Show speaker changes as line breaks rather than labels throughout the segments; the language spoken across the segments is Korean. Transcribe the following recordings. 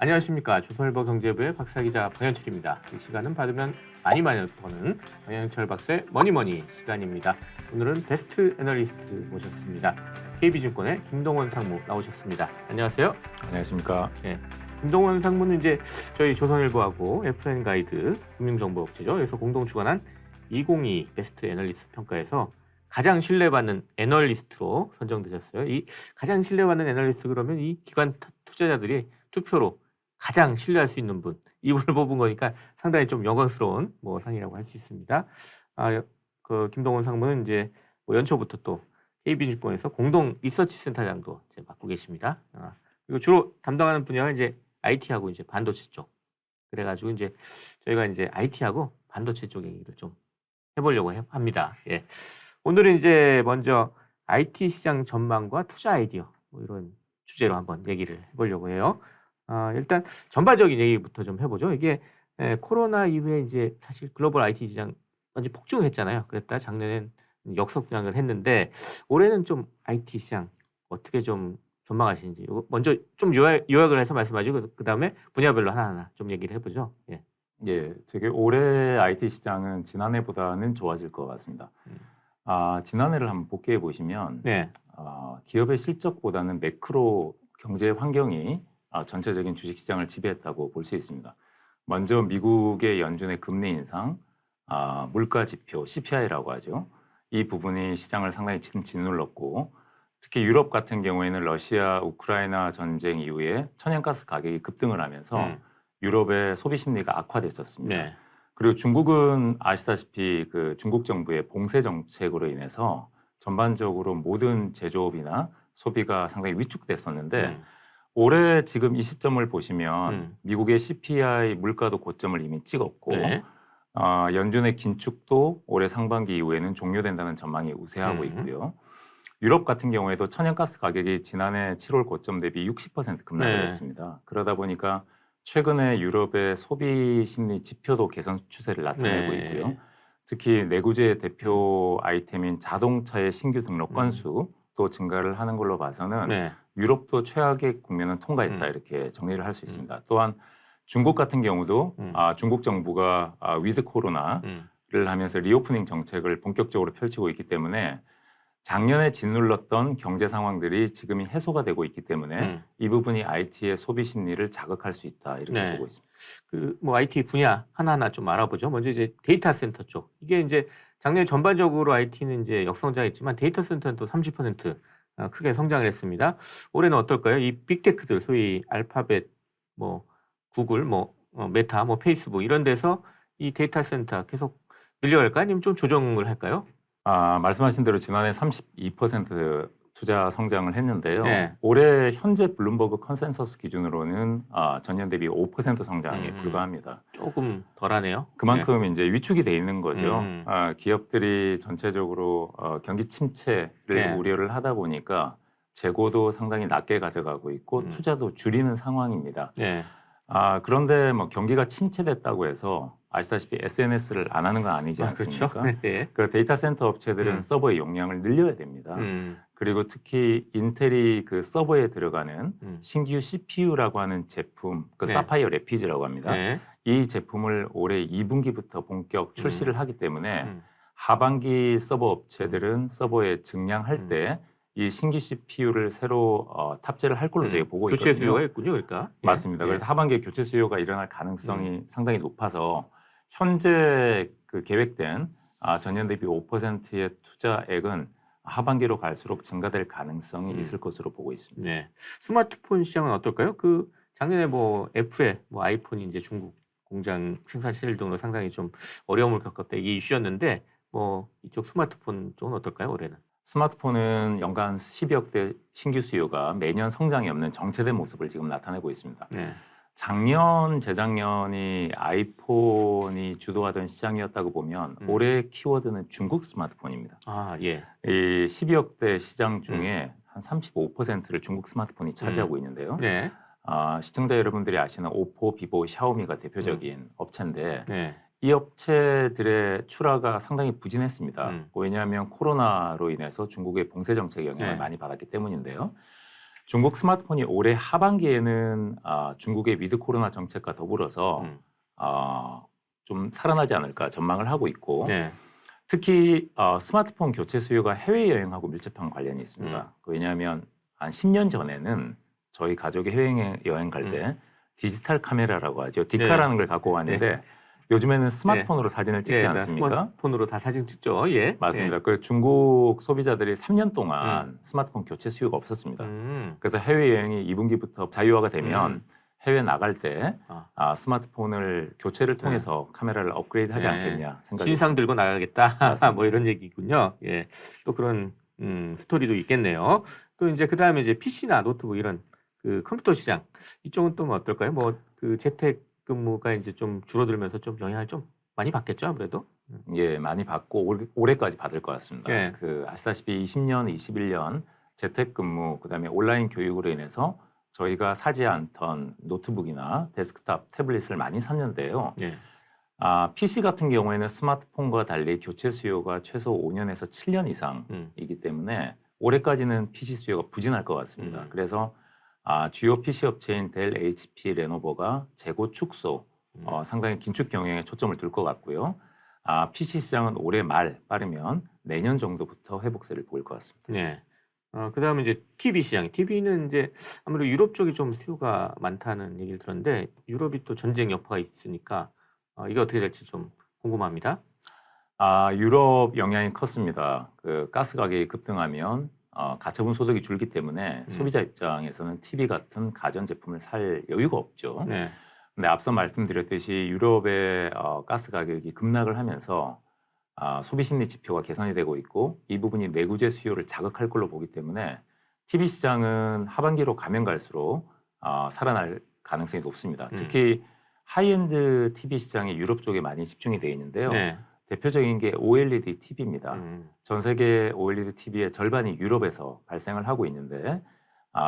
안녕하십니까. 조선일보 경제부의 박사 기자 박연철입니다. 이 시간은 받으면 많이 버는 박연철 박사의 머니머니 시간입니다. 오늘은 베스트 애널리스트 모셨습니다. KB증권의 김동원 상무 나오셨습니다. 안녕하세요.
안녕하십니까.
네. 김동원 상무는 이제 저희 조선일보하고 FN가이드 금융정보업체죠. 그래서 공동 주관한 2022 베스트 애널리스트 평가에서 가장 신뢰받는 애널리스트로 선정되셨어요. 이 가장 신뢰받는 애널리스트 그러면 이 기관 투자자들이 투표로 가장 신뢰할 수 있는 분, 이분을 뽑은 거니까 상당히 좀 영광스러운 상이라고 할 수 있습니다. 그 김동원 상무는 이제 연초부터 또 KB증권에서 공동 리서치 센터장도 이제 맡고 계십니다. 그리고 주로 담당하는 분야가 이제 IT하고 이제 반도체 쪽. 그래가지고 이제 저희가 이제 IT하고 반도체 쪽 얘기를 좀 해보려고 합니다. 예. 오늘은 이제 먼저 IT 시장 전망과 투자 아이디어 이런 주제로 한번 얘기를 해보려고 해요. 일단 전반적인 얘기부터 좀 해보죠. 이게 코로나 이후에 이제 사실 글로벌 IT 시장 완전 폭증을 했잖아요. 그랬다 작년엔 역성장을 했는데 올해는 좀 IT 시장 어떻게 좀 전망하시는지 먼저 좀 요약을 해서 말씀하시고 그 다음에 분야별로 하나하나 좀 얘기를 해보죠. 예.
예, 되게 올해 IT 시장은 지난해보다는 좋아질 것 같습니다. 지난해를 한번 복귀해 보시면
네.
기업의 실적보다는 매크로 경제 환경이 전체적인 주식시장을 지배했다고 볼 수 있습니다. 먼저 미국의 연준의 금리 인상, 물가 지표 CPI라고 하죠. 이 부분이 시장을 상당히 짓눌렀고 특히 유럽 같은 경우에는 러시아, 우크라이나 전쟁 이후에 천연가스 가격이 급등을 하면서 유럽의 소비 심리가 악화됐었습니다.
네.
그리고 중국은 아시다시피 그 중국 정부의 봉쇄 정책으로 인해서 전반적으로 모든 제조업이나 소비가 상당히 위축됐었는데 올해 지금 이 시점을 보시면 미국의 CPI 물가도 고점을 이미 찍었고
네.
연준의 긴축도 올해 상반기 이후에는 종료된다는 전망이 우세하고 있고요. 유럽 같은 경우에도 천연가스 가격이 지난해 7월 고점 대비 60% 급락을
네.
했습니다. 그러다 보니까 최근에 유럽의 소비 심리 지표도 개선 추세를 나타내고
네.
있고요. 특히 내구재 대표 아이템인 자동차의 신규 등록 건수도 증가를 하는 걸로 봐서는
네.
유럽도 최악의 국면은 통과했다 이렇게 정리를 할 수 있습니다. 또한 중국 같은 경우도 중국 정부가 위드 코로나를 하면서 리오프닝 정책을 본격적으로 펼치고 있기 때문에 작년에 짓눌렀던 경제 상황들이 지금이 해소가 되고 있기 때문에 이 부분이 IT의 소비 심리를 자극할 수 있다 이렇게
네.
보고 있습니다.
그 IT 분야 하나하나 좀 알아보죠. 먼저 이제 데이터 센터 쪽. 이게 이제 작년 전반적으로 IT는 이제 역성장했지만 데이터 센터는 또 30% 크게 성장을 했습니다. 올해는 어떨까요? 이 빅테크들 소위 알파벳, 구글, 메타, 페이스북 이런 데서 이 데이터 센터 계속 늘려갈까 아니면 좀 조정을 할까요?
말씀하신 대로 지난해 32% 투자 성장을 했는데요.
네.
올해 현재 블룸버그 컨센서스 기준으로는 전년 대비 5% 성장에 불과합니다.
조금 덜하네요.
그만큼 이제 위축이 돼 있는 거죠.
음.
기업들이 전체적으로 경기 침체를
네.
우려를 하다 보니까 재고도 상당히 낮게 가져가고 있고 투자도 줄이는 상황입니다.
네.
그런데 경기가 침체됐다고 해서 아시다시피 SNS를 안 하는 건 아니지 않습니까?
그렇죠. 네.
그 데이터 센터 업체들은 서버의 용량을 늘려야 됩니다. 그리고 특히 인텔이 그 서버에 들어가는 신규 CPU라고 하는 제품, 그
네.
사파이어 레피즈라고 합니다.
네.
이 제품을 올해 2분기부터 본격 출시를 하기 때문에 하반기 서버 업체들은 서버에 증량할 때 이 신규 CPU를 새로 탑재를 할 걸로 제가 보고 있거든요.
교체 수요가 있군요, 그러니까.
맞습니다. 그래서 하반기에 교체 수요가 일어날 가능성이 상당히 높아서 현재 그 계획된 전년 대비 5%의 투자액은 하반기로 갈수록 증가될 가능성이 있을 것으로 보고 있습니다.
네. 스마트폰 시장은 어떨까요? 그 작년에 애플의 아이폰이 이제 중국 공장 생산 시설 등으로 상당히 좀 어려움을 겪었다 이게 이슈였는데 이쪽 스마트폰 쪽은 어떨까요, 올해는?
스마트폰은 연간 10억 대 신규 수요가 매년 성장이 없는 정체된 모습을 지금 나타내고 있습니다.
네.
작년, 재작년이 아이폰이 주도하던 시장이었다고 보면 올해 키워드는 중국 스마트폰입니다.
예.
이 12억 대 시장 중에 한 35%를 중국 스마트폰이 차지하고 있는데요.
네.
시청자 여러분들이 아시는 오포, 비보, 샤오미가 대표적인 업체인데
네.
이 업체들의 출하가 상당히 부진했습니다. 왜냐하면 코로나로 인해서 중국의 봉쇄 정책 영향을
네.
많이 받았기 때문인데요. 중국 스마트폰이 올해 하반기에는 중국의 위드 코로나 정책과 더불어서 좀 살아나지 않을까 전망을 하고 있고
네.
특히 스마트폰 교체 수요가 해외여행하고 밀접한 관련이 있습니다. 왜냐하면 한 10년 전에는 저희 가족이 해외여행 갈 때 디지털 카메라라고 하죠. 디카라는 걸 갖고 왔는데 요즘에는 스마트폰으로 사진을 찍지 않습니까?
스마트폰으로 다 사진 찍죠. 예.
맞습니다. 그 중국 소비자들이 3년 동안 스마트폰 교체 수요가 없었습니다. 그래서 해외여행이 2분기부터 자유화가 되면 해외 나갈 때 스마트폰을 교체를 통해서 카메라를 업그레이드하지 않겠냐 생각이
신상 들고 나가겠다. 뭐 이런 얘기군요. 예, 또 그런 스토리도 있겠네요. 또 이제 그 다음에 이제 PC나 노트북 이런 그 컴퓨터 시장 이쪽은 또 뭐 어떨까요? 뭐 그 재택 근무가 이제 좀 줄어들면서 좀 영향을 좀 많이 받겠죠, 아무래도.
예, 많이 받고 올해까지 받을 것 같습니다.
예.
그 아시다시피 20년, 21년 재택근무 그다음에 온라인 교육으로 인해서 저희가 사지 않던 노트북이나 데스크탑, 태블릿을 많이 샀는데요.
예.
PC 같은 경우에는 스마트폰과 달리 교체 수요가 최소 5년에서 7년 이상이기 때문에 올해까지는 PC 수요가 부진할 것 같습니다. 그래서 주요 PC 업체인 델, HP, 레노버가 재고 축소, 상당히 긴축 경영에 초점을 둘 것 같고요. PC 시장은 올해 말 빠르면 내년 정도부터 회복세를 보일 것 같습니다.
네. 그다음에 이제 TV 시장. TV는 이제 아무래도 유럽 쪽이 좀 수요가 많다는 얘기를 들었는데 유럽이 또 전쟁 여파가 있으니까 이게 어떻게 될지 좀 궁금합니다.
유럽 영향이 컸습니다. 그 가스 가격이 급등하면 가처분 소득이 줄기 때문에 소비자 입장에서는 TV 같은 가전 제품을 살 여유가 없죠.
네.
근데 앞서 말씀드렸듯이 유럽의 가스 가격이 급락을 하면서 소비 심리 지표가 개선이 되고 있고 이 부분이 내구재 수요를 자극할 걸로 보기 때문에 TV 시장은 하반기로 가면 갈수록 살아날 가능성이 높습니다. 특히 하이엔드 TV 시장이 유럽 쪽에 많이 집중이 되어 있는데요.
네.
대표적인 게 OLED TV입니다. 전 세계 OLED TV의 절반이 유럽에서 발생을 하고 있는데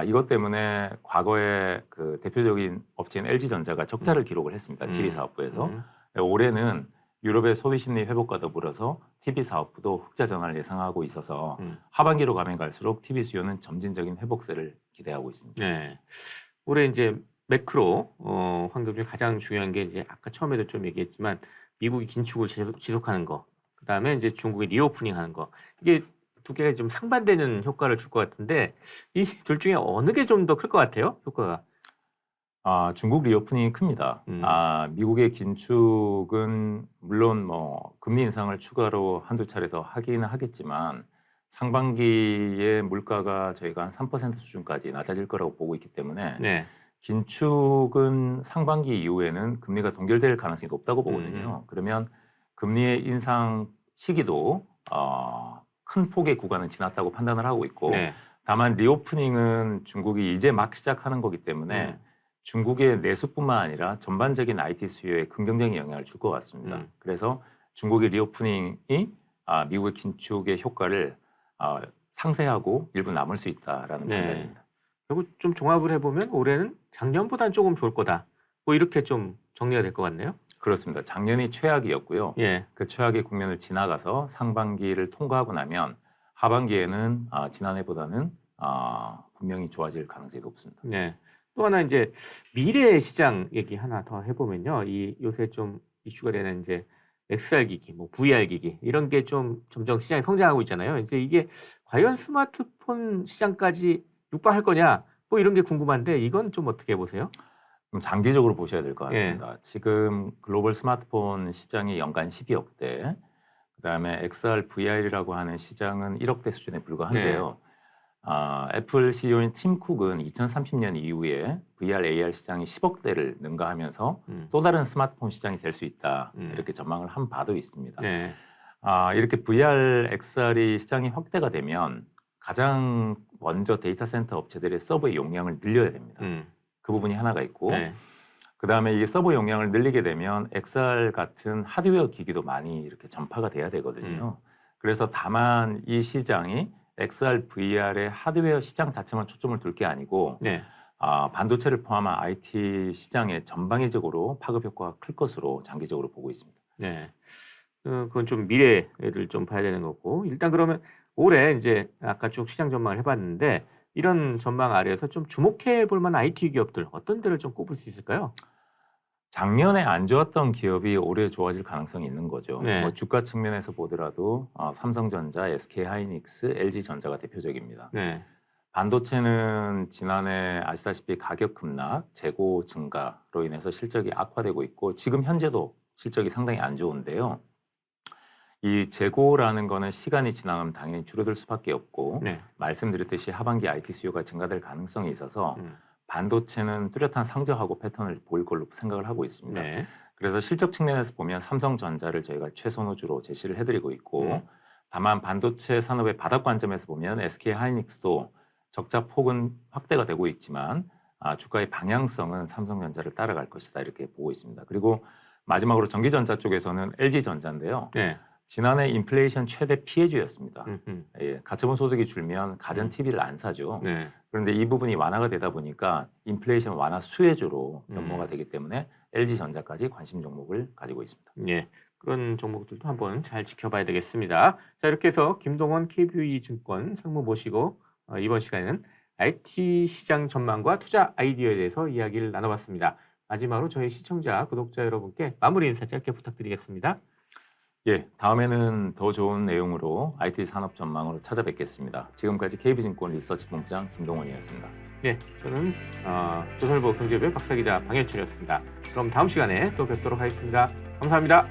이것 때문에 과거에 그 대표적인 업체인 LG전자가 적자를 기록을 했습니다. TV 사업부에서. 올해는 유럽의 소비 심리 회복과 더불어서 TV 사업부도 흑자 전환을 예상하고 있어서 하반기로 가면 갈수록 TV 수요는 점진적인 회복세를 기대하고 있습니다.
네. 올해 이제 매크로 환경 중에 가장 중요한 게 이제 아까 처음에도 좀 얘기했지만 미국이 긴축을 지속하는 거, 그 다음에 이제 중국이 리오프닝하는 거, 이게 두 개가 좀 상반되는 효과를 줄 것 같은데 이 둘 중에 어느 게 좀 더 클 것 같아요? 효과가?
중국 리오프닝이 큽니다. 미국의 긴축은 물론 뭐 금리 인상을 추가로 한두 차례 더 하기는 하겠지만 상반기에 물가가 저희가 한 3% 수준까지 낮아질 거라고 보고 있기 때문에
네.
긴축은 상반기 이후에는 금리가 동결될 가능성이 높다고 보거든요. 그러면 금리의 인상 시기도 큰 폭의 구간은 지났다고 판단을 하고 있고
네.
다만 리오프닝은 중국이 이제 막 시작하는 거기 때문에 중국의 내수뿐만 아니라 전반적인 IT 수요에 긍정적인 영향을 줄 것 같습니다. 그래서 중국의 리오프닝이 미국의 긴축의 효과를 상쇄하고 일부 남을 수 있다라는 판단입니다.
결국 좀 종합을 해보면 올해는 작년보다는 조금 좋을 거다. 뭐 이렇게 좀 정리가 될 것 같네요.
그렇습니다. 작년이 최악이었고요.
예.
그 최악의 국면을 지나가서 상반기를 통과하고 나면 하반기에는 지난해보다는 분명히 좋아질 가능성이 높습니다.
네. 또 하나 이제 미래 시장 얘기 하나 더 해보면요. 이 요새 좀 이슈가 되는 이제 XR 기기, 뭐 VR 기기 이런 게 좀 점점 시장이 성장하고 있잖아요. 이제 이게 과연 스마트폰 시장까지 육박할 거냐, 뭐 이런 게 궁금한데 이건 좀 어떻게 보세요?
좀 장기적으로 보셔야 될 것 같습니다. 지금 글로벌 스마트폰 시장이 연간 12억대, 그다음에 XR, VR이라고 하는 시장은 1억대 수준에 불과한데요. 애플 CEO인 팀 쿡은 2030년 이후에 VR, AR 시장이 10억대를 능가하면서 또 다른 스마트폰 시장이 될 수 있다 이렇게 전망을 한 바도 있습니다.
네.
이렇게 VR, XR이 시장이 확대가 되면 가장 먼저 데이터 센터 업체들의 서버 용량을 늘려야 됩니다. 그 부분이 하나가 있고 그다음에 이 서버 용량을 늘리게 되면 XR 같은 하드웨어 기기도 많이 이렇게 전파가 돼야 되거든요. 그래서 다만 이 시장이 XR, VR의 하드웨어 시장 자체만 초점을 둘 게 아니고 반도체를 포함한 IT 시장의 전방위적으로 파급 효과가 클 것으로 장기적으로 보고 있습니다.
네. 그건 좀 미래를 좀 봐야 되는 거고 일단 그러면 올해 이제 아까 쭉 시장 전망을 해봤는데 이런 전망 아래에서 좀 주목해 볼 만한 IT 기업들 어떤 데를 좀 꼽을 수 있을까요?
작년에 안 좋았던 기업이 올해 좋아질 가능성이 있는 거죠.
네.
뭐 주가 측면에서 보더라도 삼성전자, SK하이닉스, LG전자가 대표적입니다.
네.
반도체는 지난해 아시다시피 가격 급락, 재고 증가로 인해서 실적이 악화되고 있고 지금 현재도 실적이 상당히 안 좋은데요. 이 재고라는 거는 시간이 지나면 당연히 줄어들 수밖에 없고
네.
말씀드렸듯이 하반기 IT 수요가 증가될 가능성이 있어서
음.
반도체는 뚜렷한 상저하고 패턴을 보일 걸로 생각을 하고 있습니다.
네.
그래서 실적 측면에서 보면 삼성전자를 저희가 최선호주로 제시를 해드리고 있고 다만 반도체 산업의 바닥 관점에서 보면 SK하이닉스도 적자 폭은 확대가 되고 있지만 주가의 방향성은 삼성전자를 따라갈 것이다 이렇게 보고 있습니다. 그리고 마지막으로 전기전자 쪽에서는 LG전자인데요.
네.
지난해 인플레이션 최대 피해주였습니다.
음흠.
예, 가처분 소득이 줄면 가전 TV를 안 사죠.
네.
그런데 이 부분이 완화가 되다 보니까 인플레이션 완화 수혜주로 변모가
음.
되기 때문에 LG전자까지 관심 종목을 가지고 있습니다.
예. 그런 종목들도 한번 잘 지켜봐야 되겠습니다. 자, 이렇게 해서 김동원 KBE 증권 상무 모시고 이번 시간에는 IT 시장 전망과 투자 아이디어에 대해서 이야기를 나눠봤습니다. 마지막으로 저희 시청자, 구독자 여러분께 마무리 인사 짧게 부탁드리겠습니다.
예, 다음에는 더 좋은 내용으로 IT 산업 전망으로 찾아뵙겠습니다. 지금까지 KB증권 리서치 본부장 김동원이었습니다.
네, 저는 조선일보 경제부의 박사기자 방현철이었습니다. 그럼 다음 시간에 또 뵙도록 하겠습니다. 감사합니다.